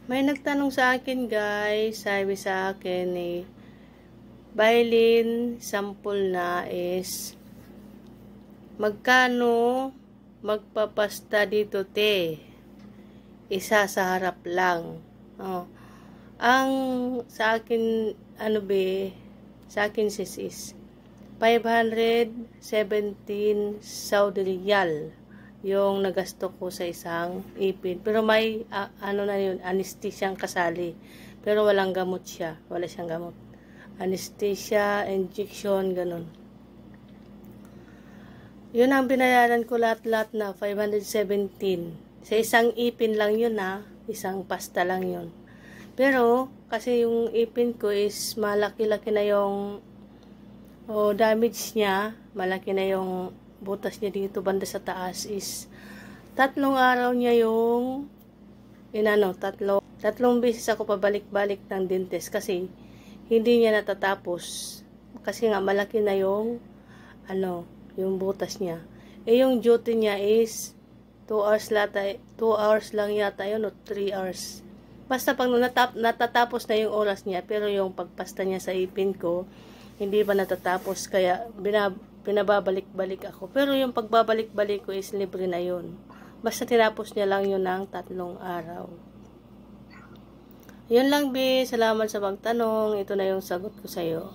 May nagtanong sa akin guys, sabi sa akin Bailin, sample na is magkano magpapasta dito te? Isa sa harap lang. Oh. Ang sa akin, sa akin sis is 517 Saudi Riyal yung nagasto ko sa isang ipin. Pero may na yun, anesthesiang kasali. Pero walang gamot siya. Wala siyang gamot. Anesthesia, injection, ganun. Yun ang binayaran ko lahat-lahat na 517. Sa isang ipin lang yun isang pasta lang yun. Pero kasi yung ipin ko is malaki-laki na yung damage niya, malaki na yung butas niya dito banda sa taas is 3 araw niya yung tatlong beses ako pabalik-balik ng dentist kasi hindi niya natatapos kasi nga malaki na yung yung butas niya. Yung duty niya is 2 hours lang yata yun o 3 hours. Basta pag natatapos na yung oras niya, pero yung pagpasta niya sa ipin ko hindi pa natatapos kaya pinababalik-balik ako. Pero yung pagbabalik-balik ko is libre na yun. Basta tinapos niya lang yun ng 3 araw. Yun lang, Bi. Salamat sa pagtanong. Ito na yung sagot ko sa'yo.